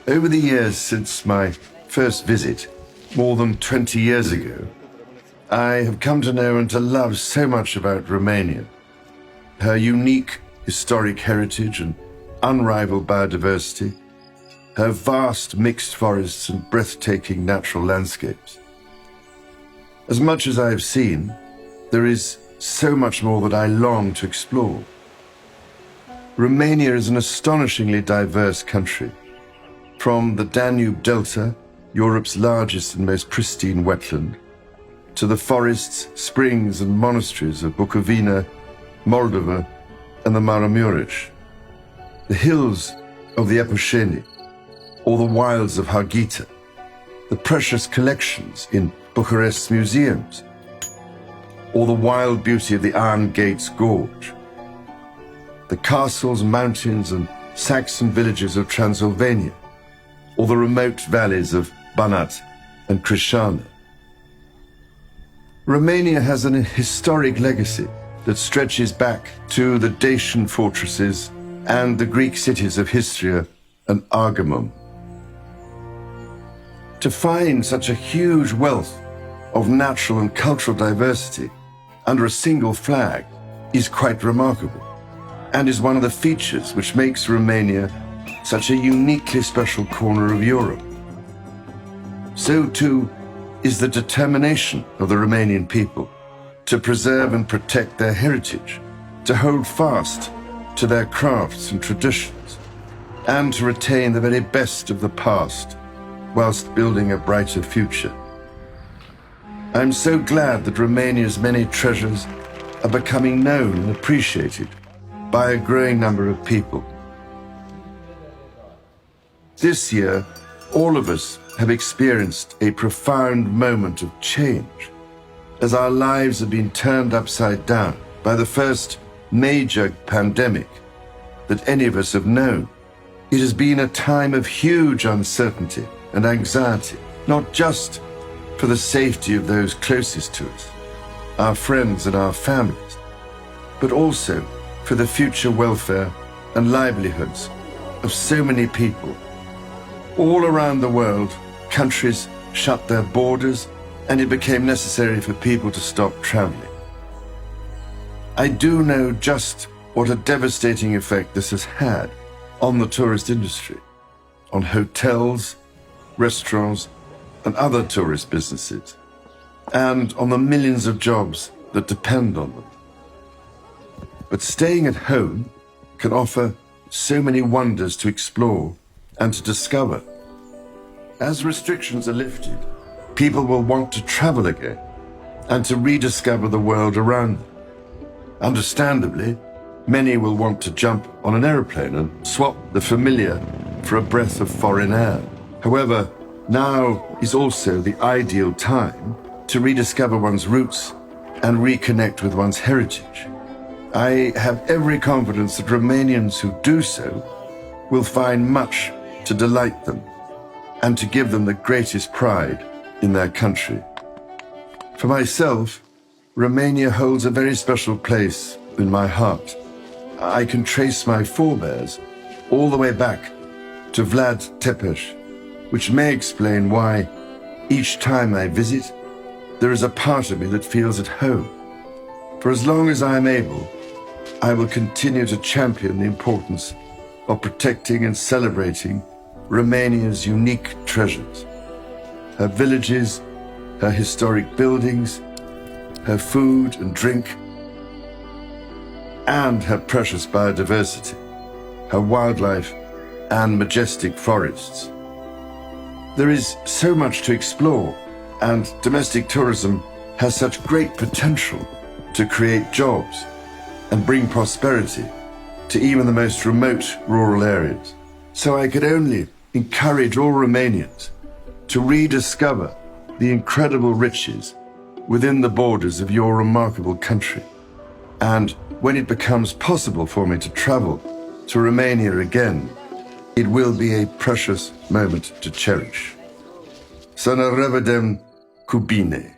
Over the years since my first visit, more than 20 years ago, I have come to know and to love so much about Romania. Her unique historic heritage and unrivaled biodiversity, her vast mixed forests and breathtaking natural landscapes. As much as I have seen, there is so much more that I long to explore. Romania is an astonishingly diverse country. From the Danube Delta, Europe's largest and most pristine wetland, to the forests, springs and monasteries of Bukovina, Moldova and the Maramureș, the hills of the Epușeni, or the wilds of Harghita, the precious collections in Bucharest's museums, or the wild beauty of the Iron Gates Gorge, the castles, mountains and Saxon villages of Transylvania, or the remote valleys of Banat and Crișana. Romania has an historic legacy that stretches back to the Dacian fortresses and the Greek cities of Histria and Argamum. To find such a huge wealth of natural and cultural diversity under a single flag is quite remarkable, and is one of the features which makes Romania such a uniquely special corner of Europe. So too is the determination of the Romanian people to preserve and protect their heritage, to hold fast to their crafts and traditions, and to retain the very best of the past whilst building a brighter future. I'm so glad that Romania's many treasures are becoming known and appreciated by a growing number of people. This year, all of us have experienced a profound moment of change as our lives have been turned upside down by the first major pandemic that any of us have known. It has been a time of huge uncertainty and anxiety, not just for the safety of those closest to us, our friends and our families, but also for the future welfare and livelihoods of so many people. All around the world, countries shut their borders, and it became necessary for people to stop traveling. I do know just what a devastating effect this has had on the tourist industry, on hotels, restaurants, and other tourist businesses, and on the millions of jobs that depend on them. But staying at home can offer so many wonders to explore and to discover. As restrictions are lifted, people will want to travel again and to rediscover the world around them. Understandably, many will want to jump on an aeroplane and swap the familiar for a breath of foreign air. However, now is also the ideal time to rediscover one's roots and reconnect with one's heritage. I have every confidence that Romanians who do so will find much to delight them and to give them the greatest pride in their country. For myself, Romania holds a very special place in my heart. I can trace my forebears all the way back to Vlad Tepes, which may explain why each time I visit, there is a part of me that feels at home. For as long as I am able, I will continue to champion the importance of protecting and celebrating Romania's unique treasures, her villages, her historic buildings, her food and drink, and her precious biodiversity, her wildlife and majestic forests. There is so much to explore, and domestic tourism has such great potential to create jobs and bring prosperity to even the most remote rural areas. So I could only encourage all Romanians to rediscover the incredible riches within the borders of your remarkable country. And when it becomes possible for me to travel to Romania again, it will be a precious moment to cherish. Să ne revedem cu bine.